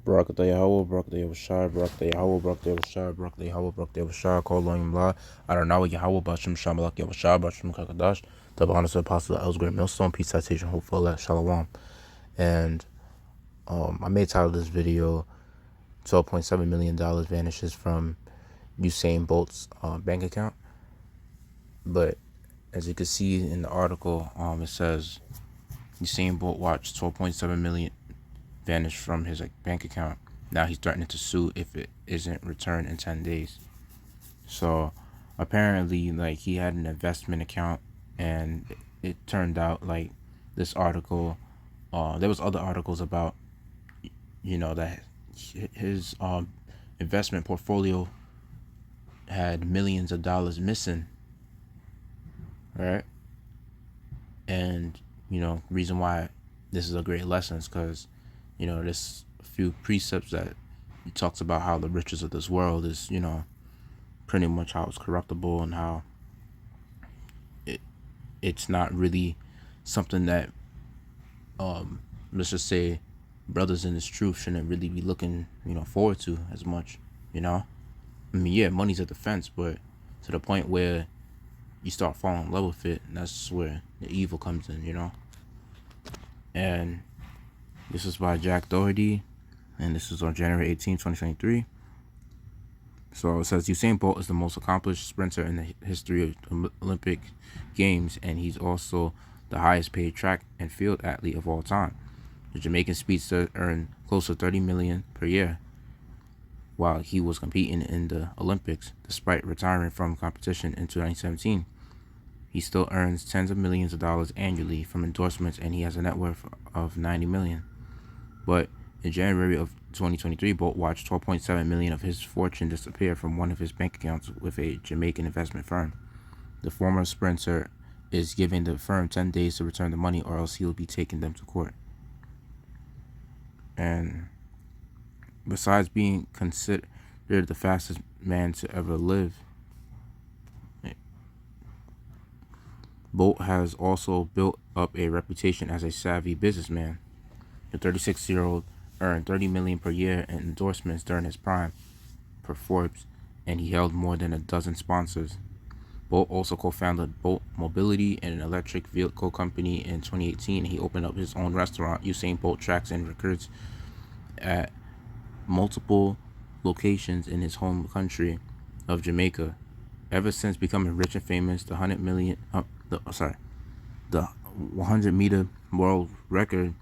Barakatah Yahweh, Barakatah Yahushua, Barakatah Yahweh, Barakatah Yahushua, Barakatah Yahweh, Barakatah Yahushua, Kol Elohim La, Adonai Yahweh, Bashim Shamalak Yahushua, Bashim Kakadash, the honor to Apostle Elsgray Millstone, peace, citation, hopeful, Shalom. And I made title of this video, $12.7 million vanishes from Usain Bolt's bank account. But as you can see in the article, it says Usain Bolt watched 12.7 million vanish from his bank account. Now he's threatening to sue if it isn't returned in 10 days. So apparently, like, he had an investment account, and it turned out, like, this article, there was other articles about, that his investment portfolio had millions of dollars missing, right? And reason why this is a great lesson is because there's a few precepts that he talks about how the riches of this world is pretty much how it's corruptible, and how it's not really something that let's just say brothers in this truth shouldn't really be looking forward to as much. I mean, yeah, money's a defense, but to the point where you start falling in love with it, and that's where the evil comes in. And this is by Jack Doherty, and this is on January 18, 2023. So it says Usain Bolt is the most accomplished sprinter in the history of Olympic Games, and he's also the highest paid track and field athlete of all time. The Jamaican speedster earned close to $30 million per year while he was competing in the Olympics. Despite retiring from competition in 2017, he still earns tens of millions of dollars annually from endorsements, and he has a net worth of $90 million. But in January of 2023, Bolt watched 12.7 million of his fortune disappear from one of his bank accounts with a Jamaican investment firm. The former sprinter is giving the firm 10 days to return the money, or else he'll be taking them to court. And besides being considered the fastest man to ever live, Bolt has also built up a reputation as a savvy businessman. The 36-year-old earned $30 million per year in endorsements during his prime per Forbes, and he held more than a dozen sponsors. Bolt also co-founded Bolt Mobility, an electric vehicle company, in 2018. He opened up his own restaurant, Usain Bolt Tracks and Records, at multiple locations in his home country of Jamaica. Ever since becoming rich and famous, the 100-meter world record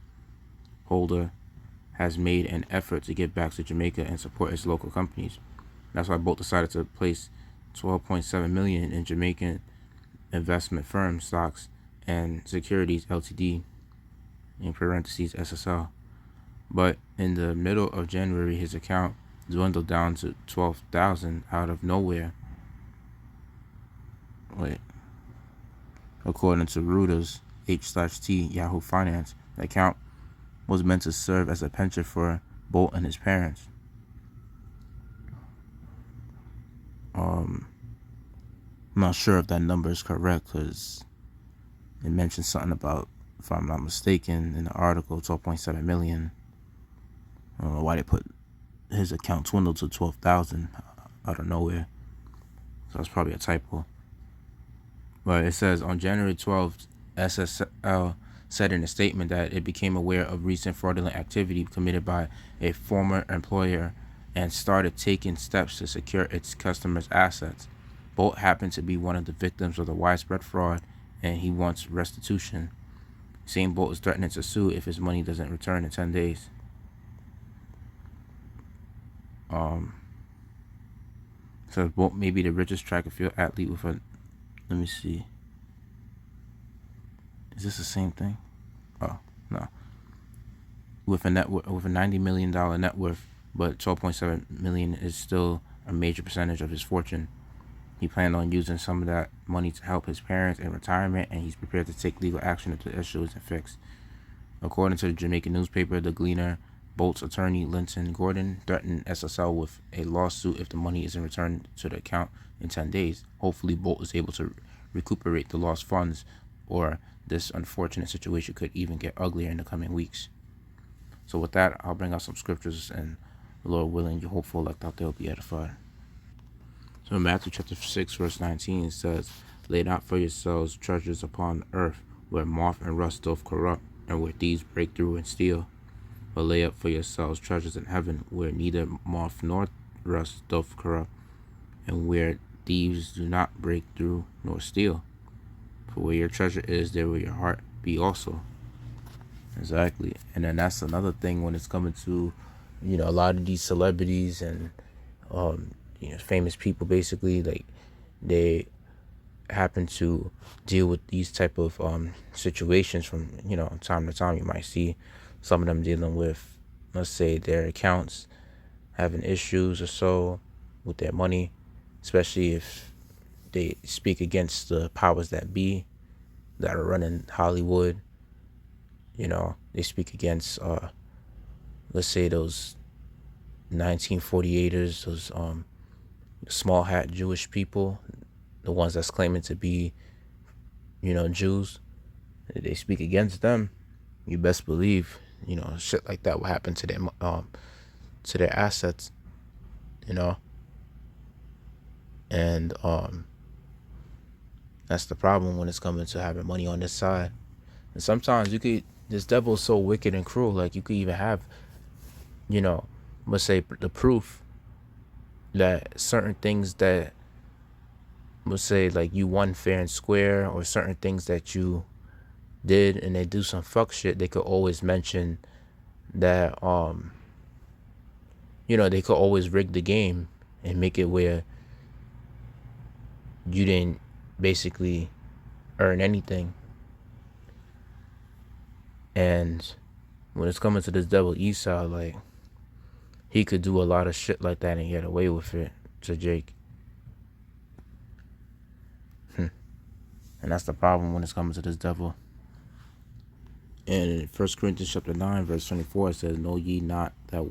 holder has made an effort to give back to Jamaica and support its local companies. That's why Bolt decided to place $12.7 million in Jamaican investment firm stocks and securities Ltd, in parentheses SSL. But in the middle of January, his account dwindled down to 12,000 out of nowhere. According to Reuters H/T Yahoo Finance, the account was meant to serve as a pension for Bolt and his parents. I'm not sure if that number is correct, because it mentions something about, if I'm not mistaken, in the article, 12.7 million. I don't know why they put his account dwindled to 12,000 out of nowhere. So that's probably a typo. But it says on January 12th, SSL said in a statement that it became aware of recent fraudulent activity committed by a former employer and started taking steps to secure its customers' assets. Bolt happened to be one of the victims of the widespread fraud, and he wants restitution. Usain Bolt is threatening to sue if his money doesn't return in 10 days. So Bolt may be the richest track and field athlete with a, let me see. Is this the same thing? Oh, no. With a $90 million net worth, but 12.7 million is still a major percentage of his fortune. He planned on using some of that money to help his parents in retirement, and he's prepared to take legal action if the issue isn't fixed. According to the Jamaican newspaper The Gleaner, Bolt's attorney Linton Gordon threatened SSL with a lawsuit if the money isn't returned to the account in 10 days. Hopefully Bolt is able to recuperate the lost funds, or this unfortunate situation could even get uglier in the coming weeks. So with that, I'll bring out some scriptures, and the Lord willing, you hopeful elect out there will be edified. So in Matthew chapter 6, verse 19, it says, "Lay not for yourselves treasures upon earth, where moth and rust doth corrupt, and where thieves break through and steal. But lay up for yourselves treasures in heaven, where neither moth nor rust doth corrupt, and where thieves do not break through nor steal. For where your treasure is, there will your heart be also." Exactly. And then that's another thing when it's coming to, a lot of these celebrities and famous people, basically, like, they happen to deal with these type of situations from time to time. You might see some of them dealing with, let's say, their accounts having issues or so with their money, especially if they speak against the powers that be that are running Hollywood. They speak against let's say those 1948ers, those small hat Jewish people, the ones that's claiming to be, Jews. They speak against them. You best believe, shit like that will happen to their assets, and that's the problem when it's coming to having money on this side. And sometimes this devil is so wicked and cruel. Like, you could even have, let's say, the proof that certain things that, let's say, like, you won fair and square, or certain things that you did, and they do some fuck shit. They could always mention that, they could always rig the game and make it where you didn't basically earn anything. And when it's coming to this devil Esau, like, he could do a lot of shit like that and get away with it to Jake. And that's the problem when it's coming to this devil. And in 1 Corinthians chapter 9, verse 24, it says, "Know ye not that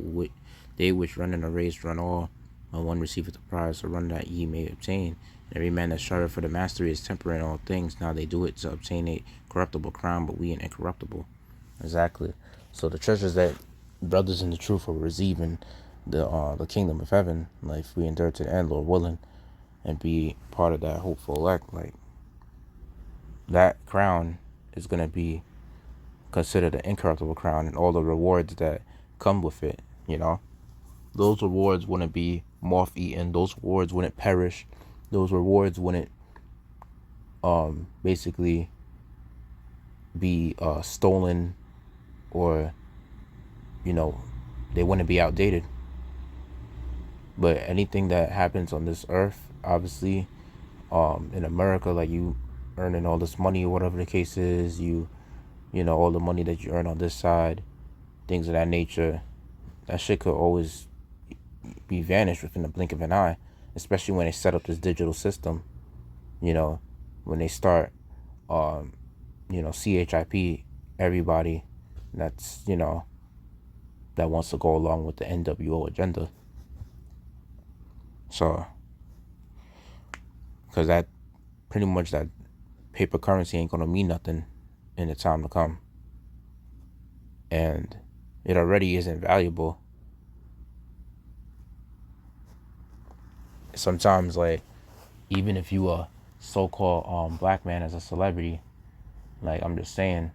they which run in a race run all, but one receiveth the prize, so run that ye may obtain. And every man that striveth for the mastery is temperate in all things. Now they do it to obtain a corruptible crown, but we an incorruptible." Exactly. So the treasures that brothers in the truth are receiving, the kingdom of heaven, like, if we endure to the end, Lord willing, and be part of that hopeful elect, like, that crown is going to be considered an incorruptible crown, and all the rewards that come with it, those rewards wouldn't be moth eaten. Those rewards wouldn't perish. Those rewards wouldn't basically be stolen, or they wouldn't be outdated. But anything that happens on this earth, obviously, in America, like, you earning all this money or whatever the case is, all the money that you earn on this side, things of that nature, that shit could always be vanished within the blink of an eye, especially when they set up this digital system, when they start, CHIP everybody that's, that wants to go along with the NWO agenda. So, because that, pretty much, that paper currency ain't gonna mean nothing in the time to come. And it already isn't valuable. Sometimes, like, even if you a so-called black man as a celebrity, like, I'm just saying,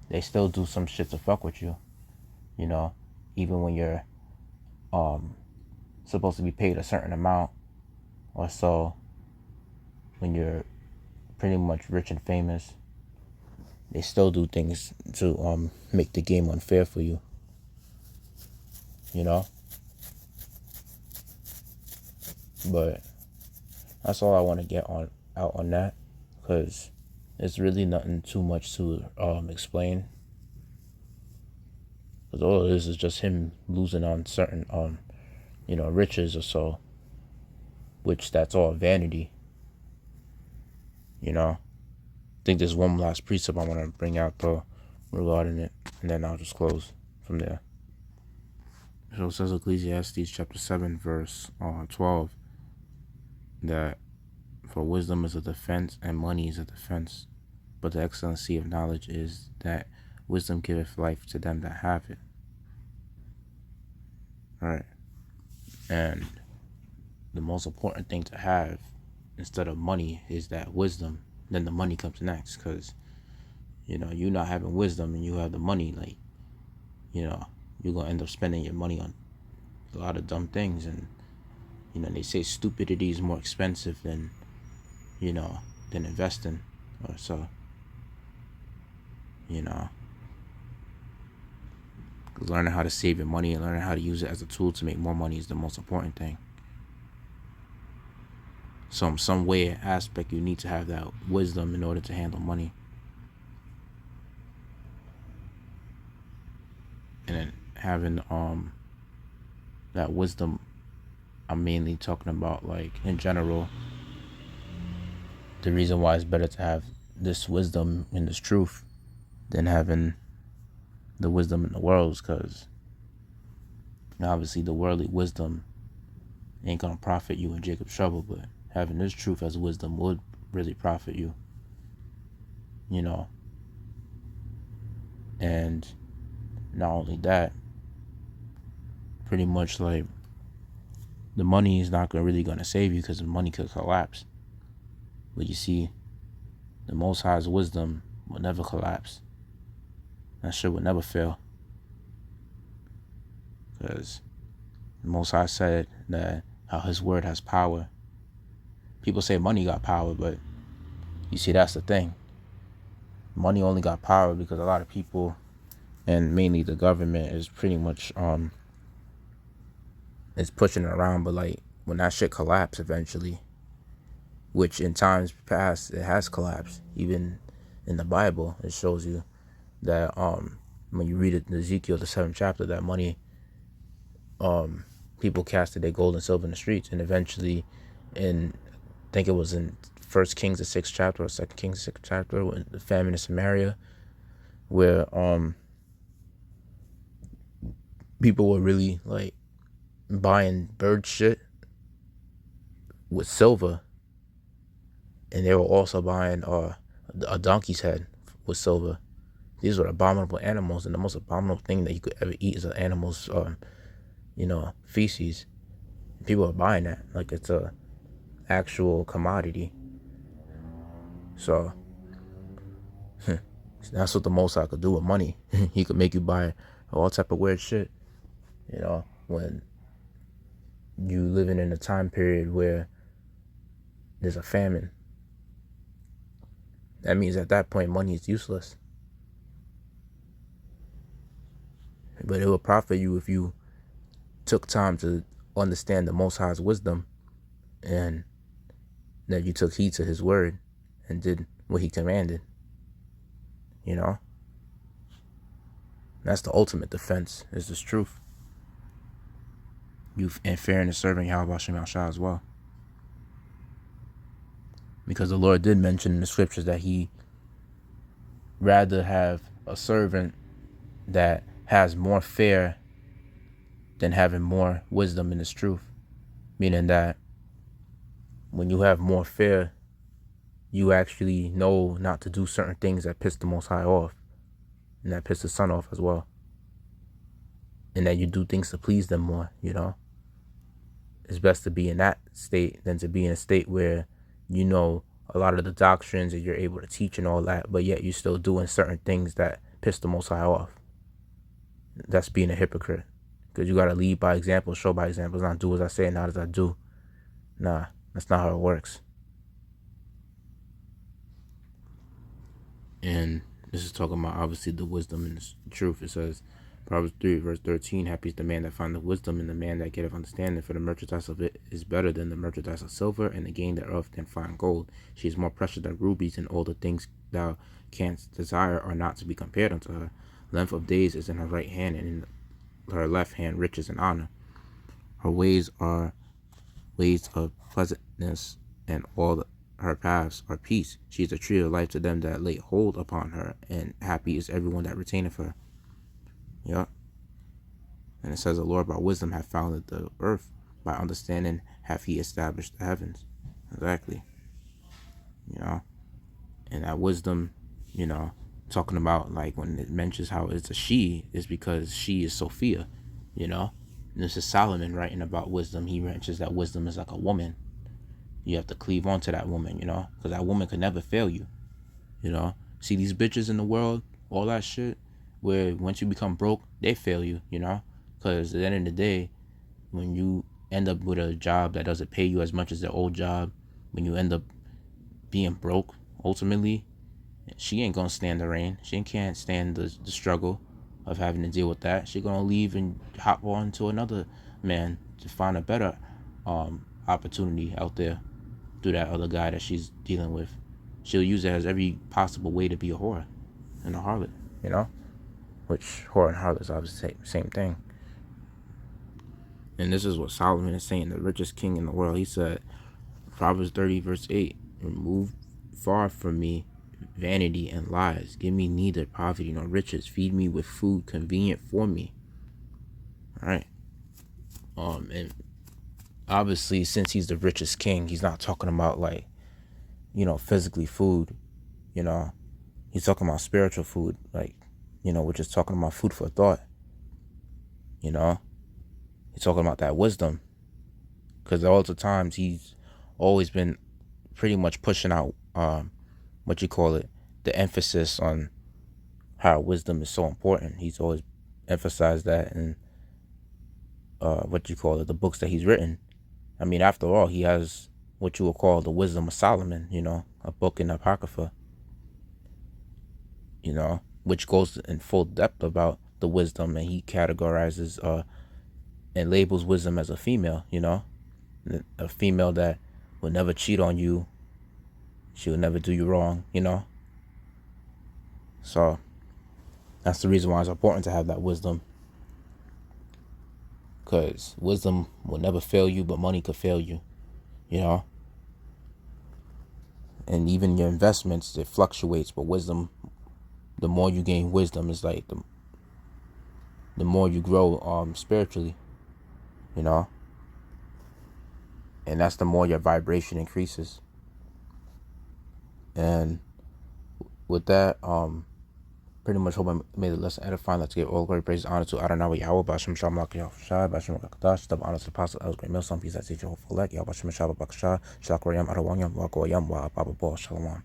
they still do some shit to fuck with you, even when you're supposed to be paid a certain amount or so, when you're pretty much rich and famous, they still do things to make the game unfair for you, But that's all I want to get out on that, because it's really nothing too much to explain. Because all it is just him losing on certain riches or so, which that's all vanity. I think there's one last precept I want to bring out, though, regarding it, and then I'll just close from there. So it says, Ecclesiastes chapter 7, verse 12, that for wisdom is a defense and money is a defense, but the excellency of knowledge is that wisdom giveth life to them that have it. right? And the most important thing to have instead of money is that wisdom. Then the money comes next, because you not having wisdom and you have the money, like you're gonna end up spending your money on a lot of dumb things. And they say stupidity is more expensive than than investing, or so. you know Learning how to save your money and learning how to use it as a tool to make more money is the most important thing. So in some way, aspect, you need to have that wisdom in order to handle money. And then having that wisdom, I'm mainly talking about, like, in general, the reason why it's better to have this wisdom and this truth than having the wisdom in the world is because obviously the worldly wisdom ain't gonna profit you in Jacob's trouble, but having this truth as wisdom would really profit you. And not only that, pretty much, like, the money is not really gonna save you, because the money could collapse. But you see, the Most High's wisdom will never collapse. That shit will never fail, because the Most High said that how His word has power. People say money got power, but you see, that's the thing. Money only got power because a lot of people, and mainly the government, is pretty much is pushing it around. But, like, when that shit collapse eventually, which in times past it has collapsed, even in the Bible it shows you that when you read it in Ezekiel, the 7th chapter, that money, people casted their gold and silver in the streets. And eventually, I think it was in 1 Kings the 6th chapter or 2 Kings the 6th chapter, when the famine in Samaria, where people were really, like, buying bird shit with silver, and they were also buying a donkey's head with silver. These were abominable animals, and the most abominable thing that you could ever eat is an animal's feces. People are buying that like it's a actual commodity. So that's what the Most High could do with money. He could make you buy all type of weird shit. When you living in a time period where there's a famine, that means at that point money is useless. But it will profit you if you took time to understand the Most High's wisdom, and that you took heed to His word and did what He commanded. That's the ultimate defense, is this truth. You and fearing and serving Yahweh Shem Shah as well. Because the Lord did mention in the scriptures that He rather have a servant that has more fear than having more wisdom in His truth. Meaning that when you have more fear, you actually know not to do certain things that piss the Most High off, and that piss the Son off as well. And that you do things to please them more. It's best to be in that state than to be in a state where a lot of the doctrines that you're able to teach and all that, but yet you're still doing certain things that piss the Most High off. That's being a hypocrite. Because you got to lead by example, show by example. It's not do as I say, not as I do. Nah, that's not how it works. And this is talking about, obviously, the wisdom and the truth. It says, Proverbs 3, verse 13, happy is the man that findeth wisdom, and the man that getteth understanding, for the merchandise of it is better than the merchandise of silver, and the gain thereof than fine gold. She is more precious than rubies, and all the things thou canst desire are not to be compared unto her. Length of days is in her right hand, and in her left hand riches and honor. Her ways are ways of pleasantness, and all her paths are peace. She is a tree of life to them that lay hold upon her, and happy is everyone that retaineth her. Yep. And it says, the Lord by wisdom hath founded the earth, by understanding hath He established the heavens. Exactly. And that wisdom, talking about, like, when it mentions how it's a she, is because she is Sophia, And this is Solomon writing about wisdom. He mentions that wisdom is like a woman. You have to cleave on to that woman, because that woman could never fail you. See these bitches in the world, all that shit, where once you become broke, they fail you, because at the end of the day, when you end up with a job that doesn't pay you as much as their old job, when you end up being broke, ultimately, she ain't gonna stand the rain. She can't stand the struggle of having to deal with that. She gonna leave and hop on to another man to find a better opportunity out there through that other guy that she's dealing with. She'll use it as every possible way to be a whore and a harlot, which whore and harlot is obviously the same thing. And this is what Solomon is saying, the richest king in the world. He said, Proverbs 30 verse 8, remove far from me vanity and lies. Give me neither poverty nor riches. Feed me with food convenient for me. All right. And obviously, since he's the richest king, he's not talking about like, physically food. He's talking about spiritual food, like, we're just talking about food for thought. He's talking about that wisdom, because all the times he's always been pretty much pushing out the emphasis on how wisdom is so important. He's always emphasized that in the books that he's written. I mean, after all, he has what you would call the Wisdom of Solomon, a book in Apocrypha, which goes in full depth about the wisdom, and he categorizes and labels wisdom as a female, a female that will never cheat on you. She will never do you wrong, So that's the reason why it's important to have that wisdom, because wisdom will never fail you, but money could fail you, and even your investments, it fluctuates, but wisdom, the more you gain wisdom, is like the more you grow spiritually, and that's the more your vibration increases. And with that, pretty much hope I made the lesson edifying. Let's give all glory, praise, honor to Adonai Yahweh, Bashem Shalom, Yahweh, Bashem Kakadash, double honor to the apostle, El's great millstone, peace, that teacher, hopeful elect, Yahweh, Bashem Shalom, Bakasha, Shalak Royam, Arawanyam, Wakoyam, Wa Baba Bo, Shalom.